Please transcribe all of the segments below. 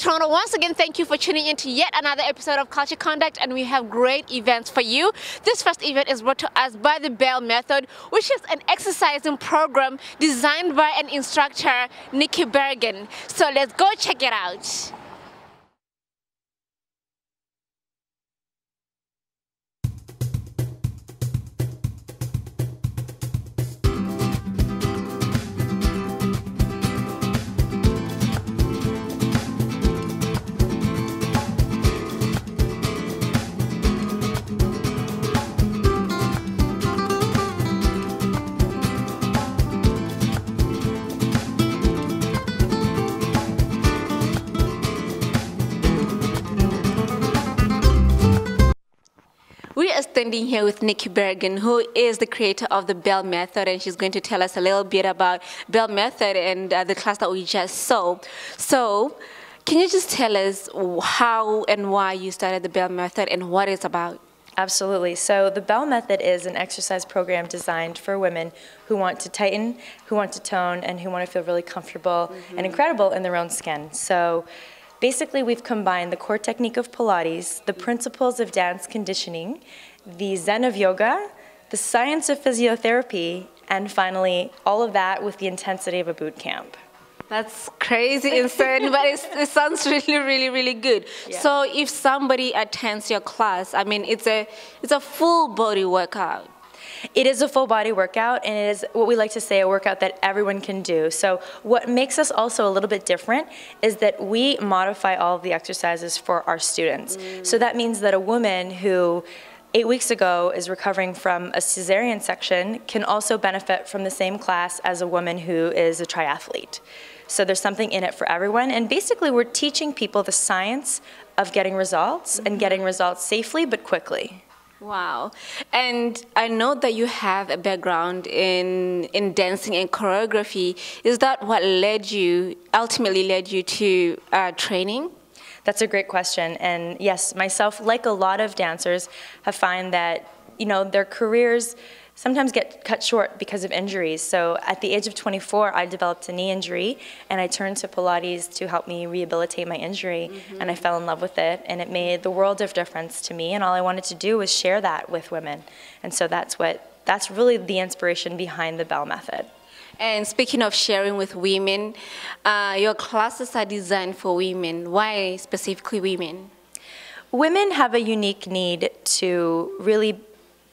Toronto, once again, thank you for tuning in to yet another episode of Culture Conduct, and we have great events for you. This first event is brought to us by the Belle Method, which is an exercising program designed by an instructor, Nikki Bergen. So let's go check it out. We are standing here with Nikki Bergen, who is the creator of the Belle Method, and she's going to tell us a little bit about Belle Method and the class that we just saw. So, can you just tell us how and why you started the Belle Method and what it's about? Absolutely. So the Belle Method is an exercise program designed for women who want to tighten, who want to tone, and who want to feel really comfortable and incredible in their own skin. So basically, we've combined the core technique of Pilates, the principles of dance conditioning, the Zen of yoga, the science of physiotherapy, and finally, all of that with the intensity of a boot camp. That's crazy insane, but it sounds really good. Yeah. So if somebody attends your class, I mean, it's a full body workout. It is a full body workout, and it is what we like to say, a workout that everyone can do. So what makes us also a little bit different is that we modify all of the exercises for our students. So that means that a woman who 8 weeks ago is recovering from a cesarean section can also benefit from the same class as a woman who is a triathlete. So there's something in it for everyone, and basically we're teaching people the science of getting results and getting results safely but quickly. Wow. And I know that you have a background in dancing and choreography. Is that what ultimately led you to training? That's a great question. And yes, myself, like a lot of dancers, have found that, you know, their careers sometimes get cut short because of injuries. So at the age of 24, I developed a knee injury, and I turned to Pilates to help me rehabilitate my injury, and I fell in love with it, and it made the world of difference to me, and all I wanted to do was share that with women. And so that's really the inspiration behind the Belle Method. And speaking of sharing with women, your classes are designed for women. Why specifically women? Women have a unique need to really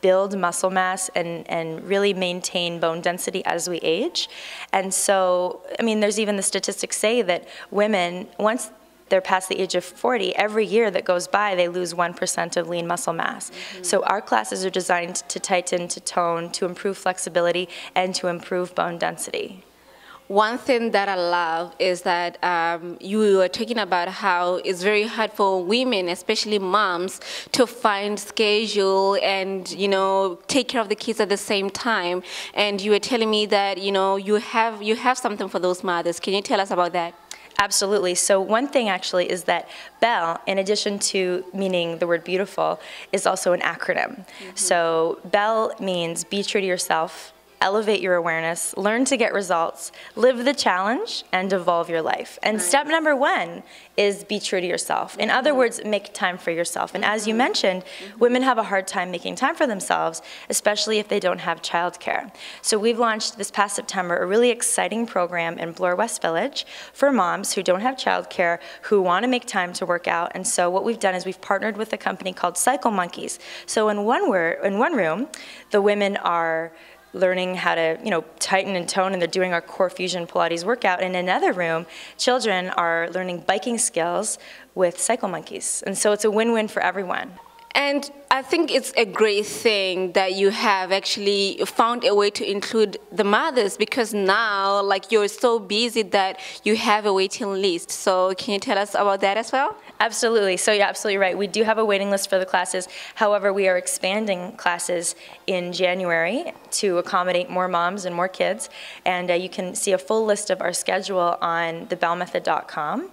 build muscle mass and really maintain bone density as we age. And so, I mean, there's even the statistics say that women, once they're past the age of 40, every year that goes by, they lose 1% of lean muscle mass. So our classes are designed to tighten, to tone, to improve flexibility, and to improve bone density. One thing that I love is that you were talking about how it's very hard for women, especially moms, to find schedule and, you know, take care of the kids at the same time. And you were telling me that, you know, you have something for those mothers. Can you tell us about that? Absolutely. So one thing actually is that Belle, in addition to meaning the word beautiful, is also an acronym. So Belle means be true to yourself, elevate your awareness, learn to get results, live the challenge, and evolve your life. And step number 1 is be true to yourself. In other words, make time for yourself. And as you mentioned, women have a hard time making time for themselves, especially if they don't have childcare. So we've launched this past September a really exciting program in Bloor West Village for moms who don't have childcare, who want to make time to work out. And so what we've done is we've partnered with a company called Cycle Monkeys. So in one room, the women are learning how to, you know, tighten and tone, and they're doing our core fusion Pilates workout. In another room, children are learning biking skills with Cycle Monkeys. And so it's a win-win for everyone. And I think it's a great thing that you have actually found a way to include the mothers, because now, like, you're so busy that you have a waiting list. So can you tell us about that as well? Absolutely. So you're absolutely right. We do have a waiting list for the classes. However, we are expanding classes in January to accommodate more moms and more kids. And you can see a full list of our schedule on thebellemethod.com.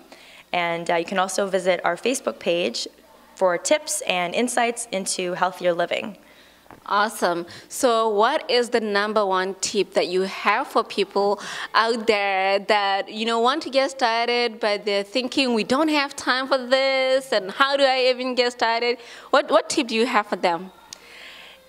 And you can also visit our Facebook page for tips and insights into healthier living. Awesome. So what is the number one tip that you have for people out there that, want to get started, but they're thinking we don't have time for this, and how do I even get started? What tip do you have for them?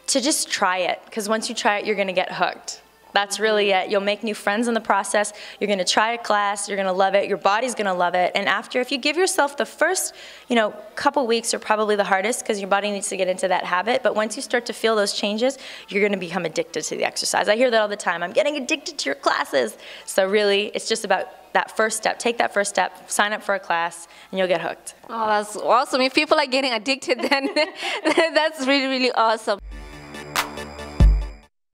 To just try it, because once you try it, you're going to get hooked. That's really it. You'll make new friends in the process. You're going to try a class. You're going to love it. Your body's going to love it. And after, if you give yourself the first, couple weeks are probably the hardest because your body needs to get into that habit. But once you start to feel those changes, you're going to become addicted to the exercise. I hear that all the time. I'm getting addicted to your classes. So really, it's just about that first step. Take that first step, sign up for a class, and you'll get hooked. Oh, that's awesome. If people are getting addicted, then that's really, really awesome.